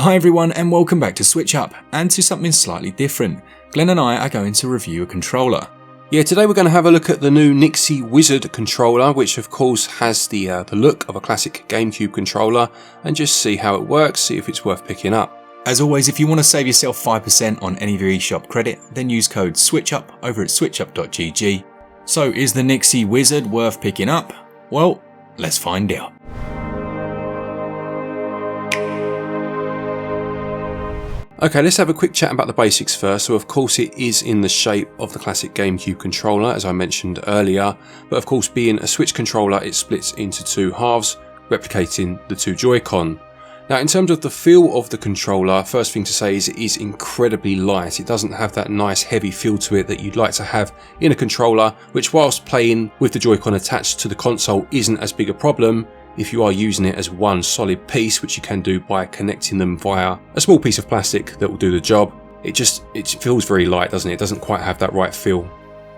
Hi everyone and welcome back to SwitchUp and to something slightly different. Glen and I are going to review a controller. Yeah, today we're going to have a look at the new NYXI Wizard controller, which of course has the look of a classic GameCube controller, and just see how it works, see if it's worth picking up. As always, if you want to save yourself 5% on any of your eShop credit, then use code SwitchUp over at switchup.gg. So is the NYXI Wizard worth picking up? Well, let's find out. Okay, let's have a quick chat about the basics first. So of course it is in the shape of the classic GameCube controller, as I mentioned earlier, but of course being a Switch controller, it splits into two halves, replicating the two Joy-Con. Now in terms of the feel of the controller, first thing to say is it is incredibly light. It doesn't have that nice heavy feel to it that you'd like to have in a controller, which whilst playing with the Joy-Con attached to the console isn't as big a problem if you are using it as one solid piece, which you can do by connecting them via a small piece of plastic that will do the job. It feels very light, doesn't it? It doesn't quite have that right feel.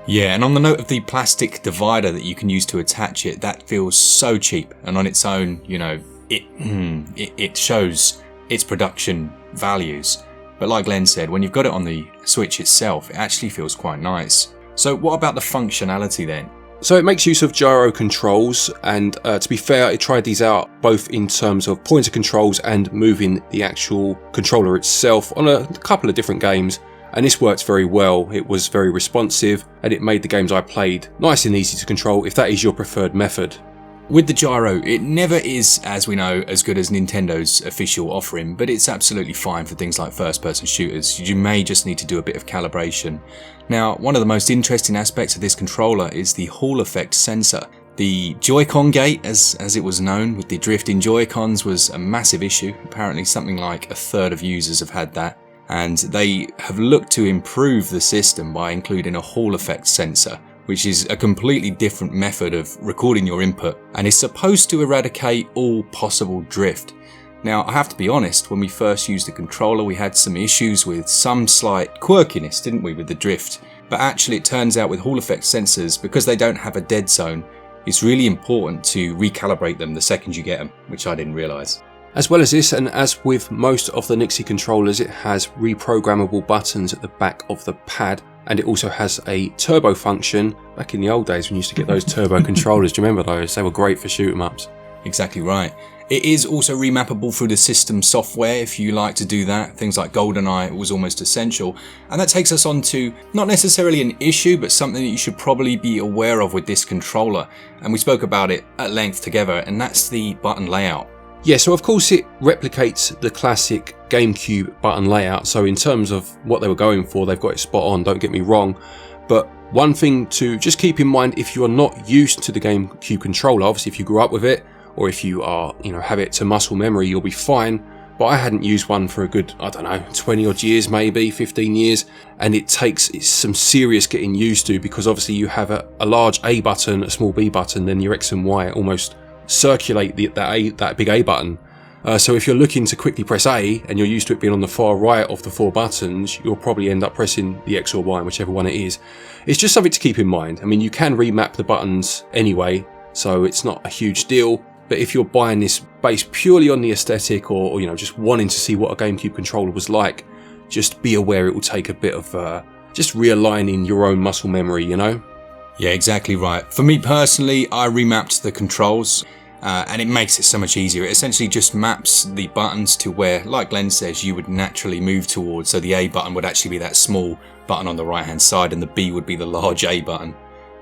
Yeah, and on the note of the plastic divider that you can use to attach it, that feels so cheap, and on its own, you know, it shows its production values. But like Glen said, when you've got it on the Switch itself, it actually feels quite nice. So what about the functionality then? So it makes use of gyro controls, and to be fair, I tried these out both in terms of pointer controls and moving the actual controller itself on a couple of different games, and this works very well. It was very responsive and it made the games I played nice and easy to control if that is your preferred method. With the gyro, it never is, as we know, as good as Nintendo's official offering, but it's absolutely fine for things like first-person shooters. You may just need to do a bit of calibration. Now, one of the most interesting aspects of this controller is the Hall effect sensor. The Joycon gate, as it was known, with the drifting Joy-Cons was a massive issue. Apparently something like a third of users have had that, and they have looked to improve the system by including a Hall effect sensor, which is a completely different method of recording your input and is supposed to eradicate all possible drift. Now, I have to be honest, when we first used the controller, we had some issues with some slight quirkiness, didn't we, with the drift? But actually it turns out with Hall effect sensors, because they don't have a dead zone, it's really important to recalibrate them the second you get them, which I didn't realise. As well as this, and as with most of the NYXI controllers, it has reprogrammable buttons at the back of the pad, and it also has a turbo function. Back in the old days when you used to get those turbo controllers, do you remember those? They were great for shoot 'em ups. Exactly right. It is also remappable through the system software if you like to do that. Things like GoldenEye was almost essential. And that takes us on to not necessarily an issue, but something that you should probably be aware of with this controller. And we spoke about it at length together, and that's the button layout. Yeah, so of course it replicates the classic GameCube button layout. So in terms of what they were going for, they've got it spot on, don't get me wrong. But one thing to just keep in mind, if you are not used to the GameCube controller, obviously if you grew up with it, or if you are, have it to muscle memory, you'll be fine. But I hadn't used one for a good, 20 odd years, maybe 15 years. And it's some serious getting used to, because obviously you have a large A button, a small B button, then your X and Y almost circulate that big A button. So if you're looking to quickly press A and you're used to it being on the far right of the four buttons, you'll probably end up pressing the X or Y, whichever one it is. It's just something to keep in mind. I mean, you can remap the buttons anyway, so it's not a huge deal. But if you're buying this based purely on the aesthetic, or just wanting to see what a GameCube controller was like, just be aware it will take a bit of just realigning your own muscle memory, Yeah, exactly right. For me personally, I remapped the controls and it makes it so much easier. It essentially just maps the buttons to where, like Glen says, you would naturally move towards. So the A button would actually be that small button on the right hand side and the B would be the large A button.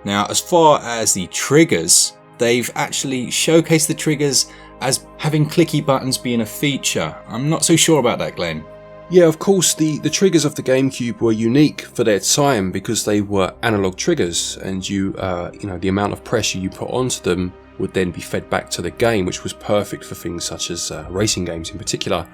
Now, as far as the triggers, they've actually showcased the triggers as having clicky buttons being a feature. I'm not so sure about that, Glen. Yeah, of course, the triggers of the GameCube were unique for their time because they were analog triggers, and the amount of pressure you put onto them would then be fed back to the game, which was perfect for things such as racing games in particular.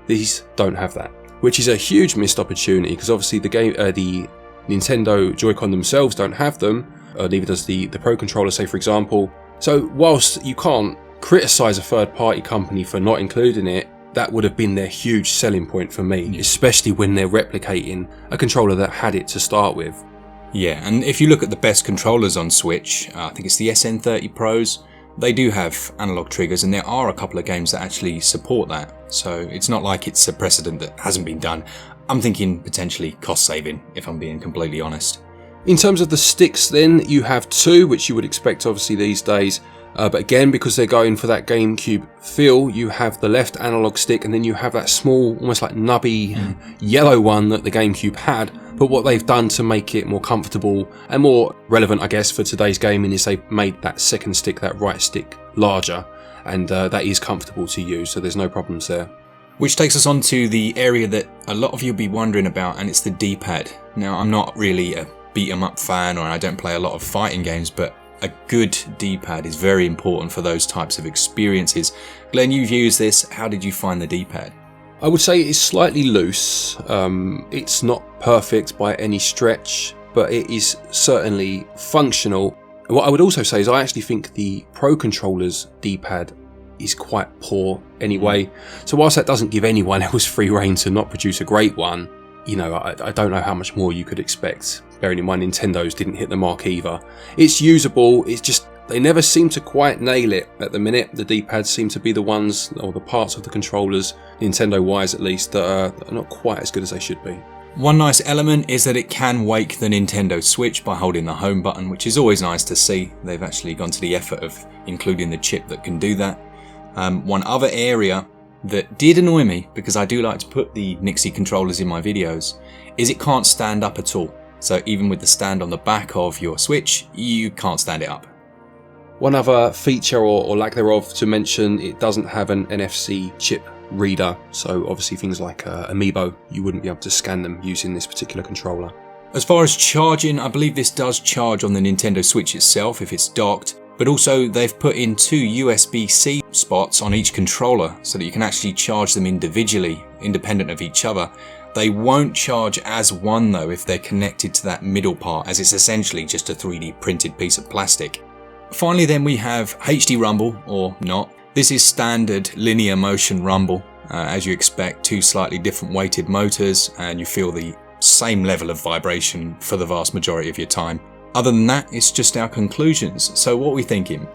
These don't have that, which is a huge missed opportunity, because obviously the Nintendo Joy-Con themselves don't have them, neither does the Pro Controller, say for example. So whilst you can't criticize a third-party company for not including it, that would have been their huge selling point for me, especially when they're replicating a controller that had it to start with. Yeah, and if you look at the best controllers on Switch, I think it's the SN30 Pros, they do have analog triggers, and there are a couple of games that actually support that. So it's not like it's a precedent that hasn't been done. I'm thinking potentially cost saving, if I'm being completely honest. In terms of the sticks then, you have two, which you would expect obviously these days. But again, because they're going for that GameCube feel, you have the left analog stick, and then you have that small, almost like nubby yellow one that the GameCube had. But what they've done to make it more comfortable and more relevant, I guess, for today's gaming is they've made that second stick, that right stick, larger. And that is comfortable to use, so there's no problems there. Which takes us on to the area that a lot of you will be wondering about, and it's the D-pad. Now, I'm not really a beat-em-up fan, or I don't play a lot of fighting games, but a good D-pad is very important for those types of experiences. Glenn, you've used this. How did you find the D-pad? I would say it's slightly loose. It's not perfect by any stretch, but it is certainly functional. What I would also say is I actually think the Pro Controller's D-pad is quite poor anyway. So whilst that doesn't give anyone else free rein to not produce a great one, you know, I don't know how much more you could expect. Bearing in mind Nintendo's didn't hit the mark either. It's usable, it's just they never seem to quite nail it at the minute. The D-pads seem to be the ones, or the parts of the controllers, Nintendo-wise at least, that are not quite as good as they should be. One nice element is that it can wake the Nintendo Switch by holding the home button, which is always nice to see. They've actually gone to the effort of including the chip that can do that. One other area that did annoy me, because I do like to put the NYXI controllers in my videos, is it can't stand up at all. So even with the stand on the back of your Switch, you can't stand it up. One other feature or lack thereof to mention, it doesn't have an NFC chip reader, so obviously things like Amiibo, you wouldn't be able to scan them using this particular controller. As far as charging, I believe this does charge on the Nintendo Switch itself if it's docked, but also they've put in 2 USB-C spots on each controller so that you can actually charge them individually, independent of each other. They won't charge as one though if they're connected to that middle part, as it's essentially just a 3D printed piece of plastic. Finally then we have HD rumble, or not. This is standard linear motion rumble. As you expect, 2 slightly different weighted motors, and you feel the same level of vibration for the vast majority of your time. Other than that, it's just our conclusions. So what are we thinking?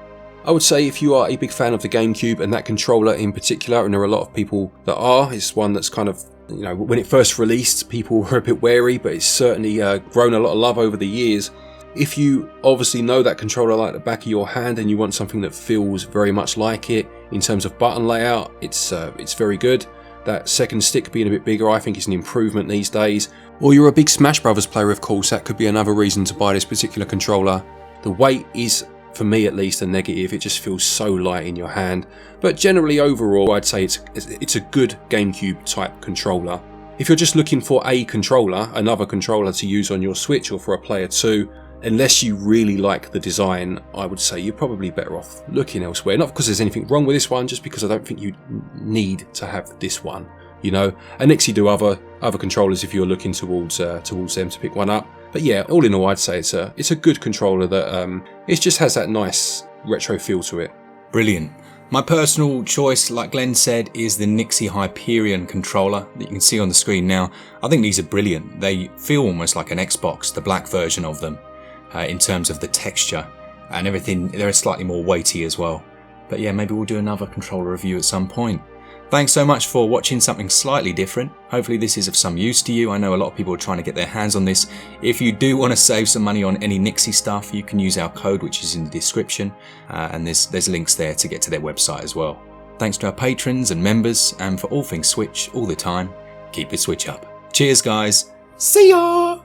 I would say if you are a big fan of the GameCube and that controller in particular, and there are a lot of people that are, it's one that's kind of, you know, when it first released, people were a bit wary, but it's certainly grown a lot of love over the years. If you obviously know that controller like the back of your hand and you want something that feels very much like it in terms of button layout, it's very good. That second stick being a bit bigger, I think, is an improvement these days. Or you're a big Smash Brothers player, of course, that could be another reason to buy this particular controller. The weight is, for me at least, a negative. It just feels so light in your hand. But generally overall, I'd say it's a good GameCube type controller. If you're just looking for a controller, another controller to use on your Switch or for a player too, unless you really like the design, I would say you're probably better off looking elsewhere. Not because there's anything wrong with this one, just because I don't think you need to have this one. You know, and NYXI do other controllers if you're looking towards them to pick one up. But yeah, all in all, I'd say it's a good controller that it just has that nice retro feel to it. Brilliant. My personal choice, like Glenn said, is the NYXI Hyperion controller that you can see on the screen now. I think these are brilliant. They feel almost like an Xbox, the black version of them, in terms of the texture and everything. They're slightly more weighty as well. But yeah, maybe we'll do another controller review at some point. Thanks so much for watching something slightly different. Hopefully this is of some use to you. I know a lot of people are trying to get their hands on this. If you do want to save some money on any NYXI stuff, you can use our code, which is in the description, and there's links there to get to their website as well. Thanks to our patrons and members, and for all things Switch all the time, keep it Switch up. Cheers guys, see ya!